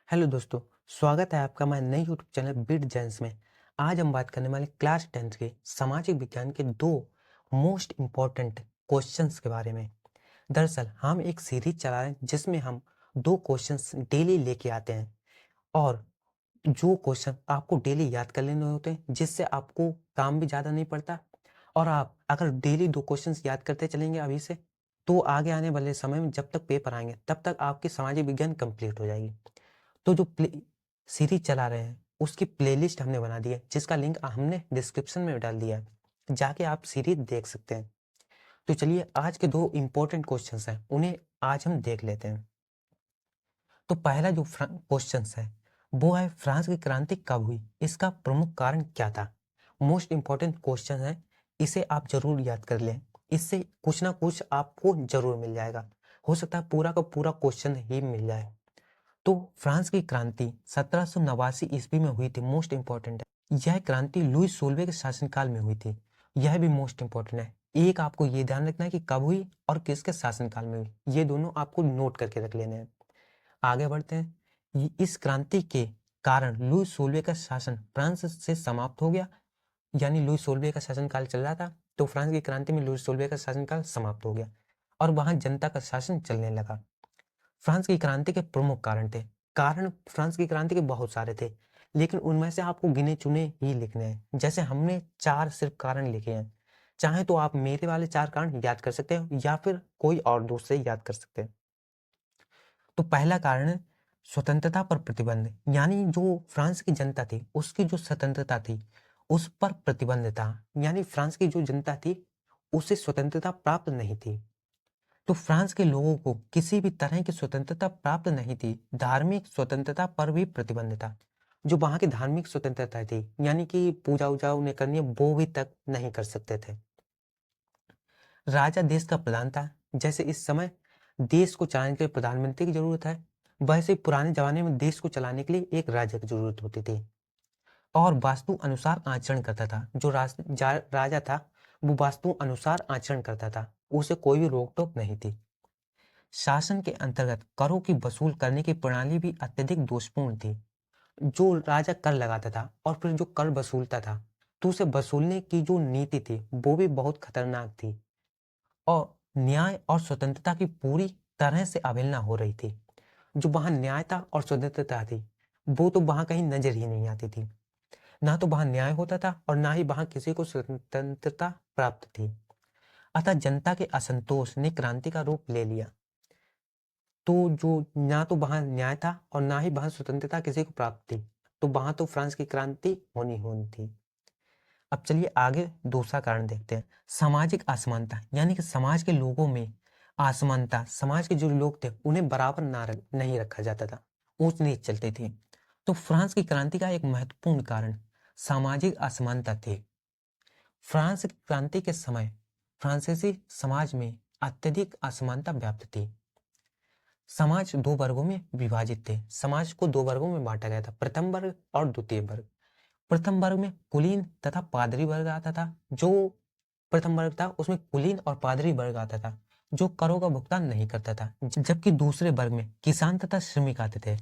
Hello दोस्तों, स्वागत है आपका हमारे नए यूट्यूब चैनल बिट जेंस में। आज हम बात करने वाले क्लास 10th के सामाजिक विज्ञान के दो मोस्ट इम्पॉर्टेंट क्वेश्चंस के बारे में। दरअसल हम एक सीरीज चला रहे हैं जिसमें हम दो क्वेश्चंस डेली लेके आते हैं और जो क्वेश्चन आपको डेली याद कर लेने होते हैं, जिससे आपको काम भी ज़्यादा नहीं पड़ता। और आप अगर डेली दो क्वेश्चंस याद करते चलेंगे अभी से, तो आगे आने वाले समय में जब तक पेपर आएंगे तब तक आपकी सामाजिक विज्ञान कंप्लीट हो जाएगी। तो जो प्ले सीरीज चला रहे हैं उसकी प्लेलिस्ट हमने बना दी है, जिसका लिंक हमने डिस्क्रिप्शन में डाल दिया है, जाके आप सीरीज देख सकते हैं। तो चलिए आज के दो इंपॉर्टेंट क्वेश्चंस हैं, उन्हें आज हम देख लेते हैं। तो पहला जो क्वेश्चन है वो है, फ्रांस की क्रांति कब हुई, इसका प्रमुख कारण क्या था। मोस्ट इंपॉर्टेंट क्वेश्चन है, इसे आप जरूर याद कर लें, इससे कुछ ना कुछ आपको जरूर मिल जाएगा। हो सकता है पूरा का पूरा क्वेश्चन ही मिल जाए। तो फ्रांस की क्रांति 1789 ईस्वी में हुई थी, मोस्ट इंपॉर्टेंट है। यह क्रांति लुई सोलवे के शासनकाल में हुई थी, यह भी मोस्ट इंपॉर्टेंट है। एक आपको ये ध्यान रखना है कि कब हुई और किसके शासनकाल में हुई, ये दोनों आपको नोट करके रख लेने हैं। आगे बढ़ते हैं। इस क्रांति के कारण लुई सोलवे का शासन फ्रांस से समाप्त हो गया, यानी लुई सोलवे का शासनकाल चल रहा था, तो फ्रांस की क्रांति में लुई सोलवे का शासनकाल समाप्त हो गया और वहां जनता का शासन चलने लगा। फ्रांस की क्रांति के प्रमुख कारण थे। कारण फ्रांस की क्रांति के बहुत सारे थे, लेकिन उनमें से आपको गिने चुने ही लिखने हैं। जैसे हमने चार सिर्फ कारण लिखे हैं, चाहे तो आप मेरे वाले चार कारण याद कर सकते हो या फिर कोई और दूसरे याद कर सकते हैं। तो पहला कारण है स्वतंत्रता पर प्रतिबंध, यानी जो फ्रांस की जनता थी उसकी जो स्वतंत्रता थी उस पर प्रतिबंध था, यानी फ्रांस की जो जनता थी उसे स्वतंत्रता प्राप्त नहीं थी। तो फ्रांस के लोगों को किसी भी तरह की स्वतंत्रता प्राप्त नहीं थी। धार्मिक स्वतंत्रता पर भी प्रतिबंध था। जो वहां की धार्मिक स्वतंत्रता थी, यानी कि पूजा उजा उन्हें करनी है, वो भी तक नहीं कर सकते थे। राजा देश का प्रधान था। जैसे इस समय देश को चलाने के लिए प्रधानमंत्री की जरूरत है, वैसे ही पुराने जमाने में देश को चलाने के लिए एक राजा की जरूरत होती थी। और वास्तु अनुसार आचरण करता था। जो राजा था वो वास्तु अनुसार आचरण करता था, उसे कोई भी रोक टोक नहीं थी। शासन के अंतर्गत करों की वसूल करने की प्रणाली भी अत्यधिक दोषपूर्ण थी। जो राजा कर लगाता था और फिर जो कर वसूलता था, तो उसे वसूलने की जो नीति थी वो भी बहुत खतरनाक थी और न्याय और स्वतंत्रता की पूरी तरह से अवहेलना हो रही थी। जो वहां न्याय था और स्वतंत्रता थी, वो तो वहां कहीं नजर ही नहीं आती थी। ना तो वहां न्याय होता था और ना ही वहां किसी को स्वतंत्रता प्राप्त थी। अतः जनता के असंतोष ने क्रांति का रूप ले लिया। तो जो ना तो वहां न्याय था और ना ही वहां स्वतंत्रता किसी को प्राप्त थी, तो वहां तो फ्रांस की क्रांति होनी होनी थी। अब चलिए आगे दूसरा कारण देखते हैं। सामाजिक असमानता, यानी कि समाज के लोगों में असमानता। समाज के जो लोग थे उन्हें बराबर नहीं रखा जाता था, ऊंच नीच चलती थी। तो फ्रांस की क्रांति का एक महत्वपूर्ण कारण सामाजिक असमानता थी। फ्रांस की क्रांति के समय फ्रांसीसी समाज में अत्यधिक असमानता व्याप्त थी। समाज दो वर्गों में विभाजित थे। समाज को दो वर्गों में बांटा गया था, प्रथम वर्ग और द्वितीय वर्ग। प्रथम वर्ग में कुलीन तथा पादरी वर्ग आता था। जो प्रथम वर्ग था उसमें कुलीन और पादरी वर्ग आता था, जो करों का भुगतान नहीं करता था। जबकि दूसरे वर्ग में किसान तथा श्रमिक आते थे।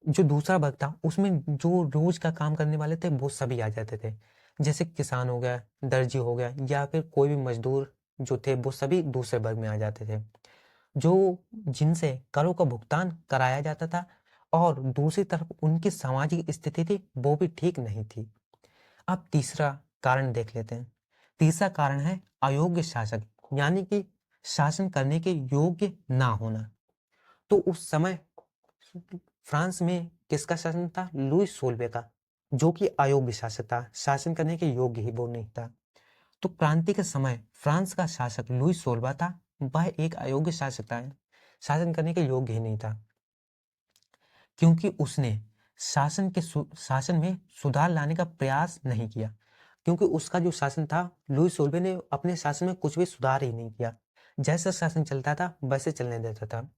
जो दूसरा वर्ग था उसमें जो रोज का काम करने वाले थे वो सभी आ जाते थे। जैसे किसान हो गया, दर्जी हो गया, या फिर कोई भी मजदूर जो थे वो सभी दूसरे वर्ग में आ जाते थे, जो जिनसे करों का भुगतान कराया जाता था। और दूसरी तरफ उनकी सामाजिक स्थिति थी वो भी ठीक नहीं थी। अब तीसरा कारण देख लेते हैं। तीसरा कारण है अयोग्य शासक, यानी कि शासन करने के योग्य ना होना। तो उस समय फ्रांस में किसका शासन था? लुई सोल्वे का, जो कि अयोग्य शासक था, शासन करने के योग्य ही वो नहीं था। तो क्रांति के समय फ्रांस का शासक लुई सोल्वा था, वह एक अयोग्य शासक था, शासन करने के योग्य ही नहीं था, क्योंकि उसने शासन में सुधार लाने का प्रयास नहीं किया। क्योंकि उसका जो शासन था, लुई सोल्वे ने अपने शासन में कुछ भी सुधार ही नहीं किया, जैसा शासन चलता था वैसे चलने देता था।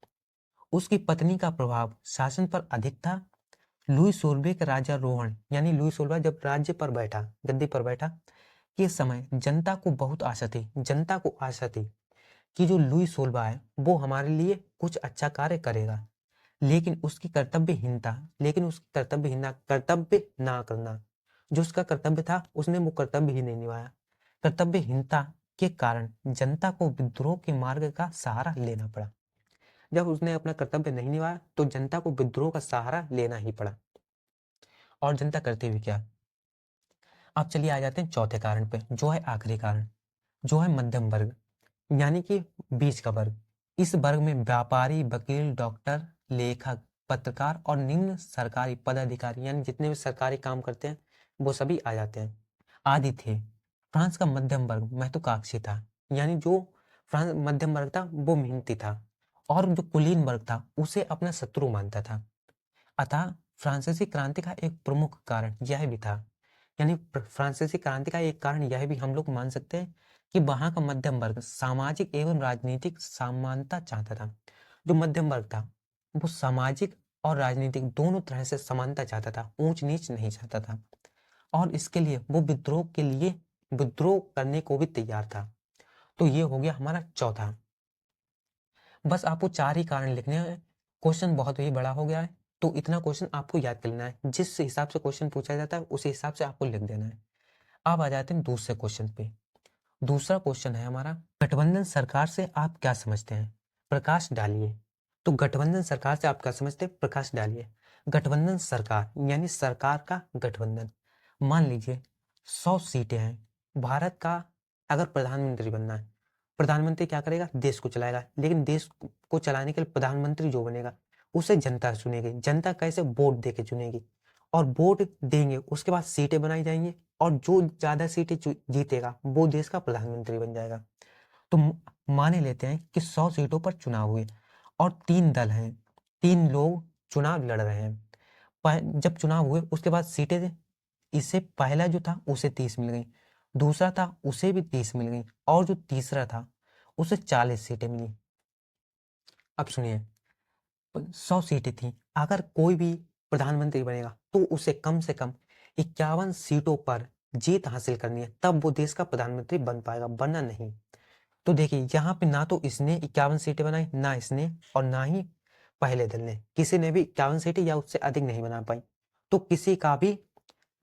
उसकी पत्नी का प्रभाव शासन पर अधिक था। लुई सोल्वे के राज्यारोहण, यानी लुई सोल्वा जब राज्य पर बैठा, गद्दी पर बैठा, के समय जनता को बहुत आशा थी, जनता को आशा थी कि जो लुई सोल्वा है वो हमारे लिए कुछ अच्छा कार्य करेगा। लेकिन उसकी कर्तव्यहीनता कर्तव्य ना करना, जो उसका कर्तव्य था उसने वो कर्तव्य ही नहीं निभाया। कर्तव्यहीनता के कारण जनता को विद्रोह के मार्ग का सहारा लेना पड़ा। जब उसने अपना कर्तव्य नहीं निभाया तो जनता को विद्रोह का सहारा लेना ही पड़ा। और जनता करती भी क्या? अब चलिए आ जाते हैं चौथे कारण पे, जो है आखिरी कारण, जो है मध्यम वर्ग, यानी कि बीच का वर्ग। इस वर्ग में व्यापारी, वकील, डॉक्टर, लेखक, पत्रकार और निम्न सरकारी पदाधिकारी, यानी जितने भी सरकारी काम करते हैं वो सभी आ जाते हैं, आदि थे। फ्रांस का मध्यम वर्ग महत्वाकांक्षी था, यानी जो फ्रांस मध्यम वर्ग था वो मेहनती था, और जो कुलीन वर्ग था उसे अपना शत्रु मानता था। अतः फ्रांसीसी क्रांति का एक प्रमुख कारण यह भी था, यानी फ्रांसीसी क्रांति का एक कारण यह भी हम लोग मान सकते हैं कि वहां का मध्यम वर्ग सामाजिक एवं राजनीतिक समानता चाहता था। जो मध्यम वर्ग था वो सामाजिक और राजनीतिक दोनों तरह से समानता चाहता था, ऊंच नीच नहीं चाहता था, और इसके लिए वो विद्रोह करने को भी तैयार था। तो ये हो गया हमारा चौथा। बस आपको 4 ही कारण लिखने हैं। क्वेश्चन बहुत ही बड़ा हो गया है, तो इतना क्वेश्चन आपको याद कर लेना है। जिस हिसाब से क्वेश्चन पूछा जाता है उसी हिसाब से आपको लिख देना है। अब आ जाते हैं दूसरे क्वेश्चन पे। दूसरा क्वेश्चन है हमारा, गठबंधन सरकार से आप क्या समझते हैं? प्रकाश डालिए। तो गठबंधन सरकार से आप क्या समझते हैं? प्रकाश डालिए। गठबंधन सरकार यानी सरकार का गठबंधन। मान लीजिए 100 सीटें हैं। भारत का अगर प्रधानमंत्री बनना है, प्रधानमंत्री क्या करेगा? देश को चलाएगा, लेकिन देश को चलाने के लिए प्रधानमंत्री जो बनेगा उसे जनता चुनेगी। जनता कैसे? वोट दे के चुनेगी, और वोट देंगे उसके बाद सीटें बनाई जाएंगी, और जो ज्यादा सीटें जीतेगा वो देश का प्रधानमंत्री बन जाएगा। तो माने लेते हैं कि 100 सीटों पर चुनाव हुए और 3 दल हैं, 3 लोग चुनाव लड़ रहे हैं। जब चुनाव हुए उसके बाद सीटें, इससे पहला जो था उसे 30 मिल गई, दूसरा था उसे भी 30 मिल गई, और जो तीसरा था उसे 40 सीटें मिली। अब सुनिए, 100 सीटें थी, अगर कोई भी प्रधानमंत्री बनेगा तो उसे कम से कम 51 सीटों पर जीत हासिल करनी है, तब वो देश का प्रधानमंत्री बन पाएगा, वरना नहीं। तो देखिए यहाँ पे ना तो इसने 51 सीटें बनाई, ना इसने, और ना ही पहले दल ने, किसी ने भी 51 सीटें या उससे अधिक नहीं बना पाई। तो किसी का भी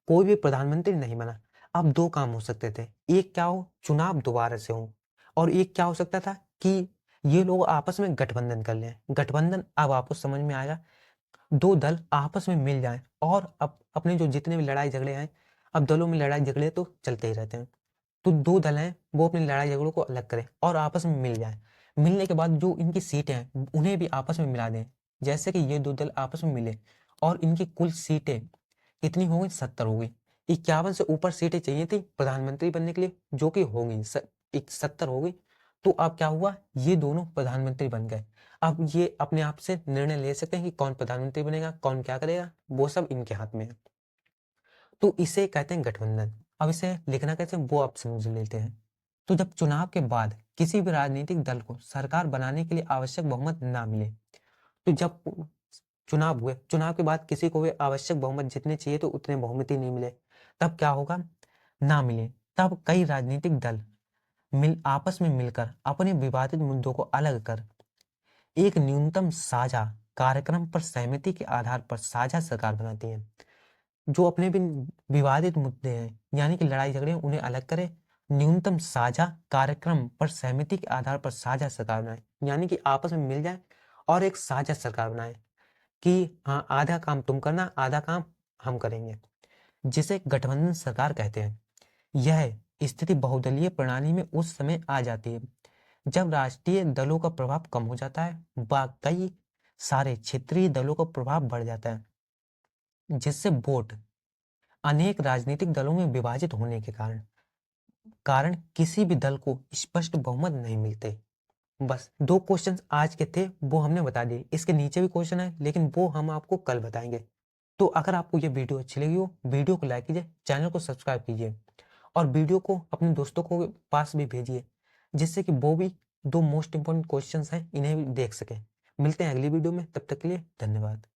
कोई भी प्रधानमंत्री नहीं बना। अब 2 काम हो सकते थे, एक क्या हो, चुनाव दोबारा से हो, और एक क्या हो सकता था कि ये लोग आपस में गठबंधन कर लें। गठबंधन अब आपको समझ में आएगा, 2 दल आपस में मिल जाएं, और अब अपने जो जितने भी लड़ाई झगड़े हैं, अब दलों में लड़ाई झगड़े तो चलते ही रहते हैं, तो 2 दल हैं वो अपनी लड़ाई झगड़ों को अलग करें और आपस में मिल जाएं। मिलने के बाद जो इनकी सीटें हैं उन्हें भी आपस में मिला दें। जैसे कि ये 2 दल आपस में मिले और इनकी कुल सीटें कितनी हो गई? 70 हो गई। 51 से ऊपर सीटें चाहिए थी प्रधानमंत्री बनने के लिए, जो कि हो गई 70 हो गई। तो अब क्या हुआ? ये दोनों प्रधानमंत्री बन गए। अब ये अपने आप से निर्णय ले सकते हैं कि कौन प्रधानमंत्री बनेगा, कौन क्या करेगा, वो सब इनके हाथ में है। तो इसे कहते हैं गठबंधन। अब इसे लिखना कैसे वो आप समझ लेते हैं। तो जब चुनाव के बाद किसी भी राजनीतिक दल को सरकार बनाने के लिए आवश्यक बहुमत ना मिले, तो जब चुनाव हुए, चुनाव के बाद किसी को भी आवश्यक बहुमत जितने चाहिए तो उतने बहुमत ही नहीं मिले, तब क्या होगा? ना मिले, तब कई राजनीतिक दल आपस में मिलकर अपने विवादित मुद्दों को अलग कर एक न्यूनतम साझा कार्यक्रम पर सहमति के आधार पर साझा सरकार बनाती है। जो अपने भी विवादित मुद्दे हैं, यानी कि लड़ाई झगड़े हैं, उन्हें अलग करे, न्यूनतम साझा कार्यक्रम पर सहमति के आधार पर साझा सरकार बनाए, यानी कि आपस में मिल जाए और एक साझा सरकार बनाए कि हाँ, आधा काम तुम करना, आधा काम हम करेंगे, जिसे गठबंधन सरकार कहते हैं। यह स्थिति बहुदलीय प्रणाली में उस समय आ जाती है जब राष्ट्रीय दलों का प्रभाव कम हो जाता है, कई सारे क्षेत्रीय दलों का प्रभाव बढ़ जाता है, जिससे वोट अनेक राजनीतिक दलों में विभाजित होने के कारण किसी भी दल को स्पष्ट बहुमत नहीं मिलते। बस 2 क्वेश्चन आज के थे वो हमने बता दिए। इसके नीचे भी क्वेश्चन है लेकिन वो हम आपको कल बताएंगे। तो अगर आपको ये वीडियो अच्छी लगी हो, वीडियो को लाइक कीजिए, चैनल को सब्सक्राइब कीजिए, और वीडियो को अपने दोस्तों को पास भी भेजिए, जिससे कि वो भी 2 मोस्ट इंपोर्टेंट क्वेश्चंस हैं इन्हें भी देख सकें। मिलते हैं अगली वीडियो में, तब तक के लिए धन्यवाद।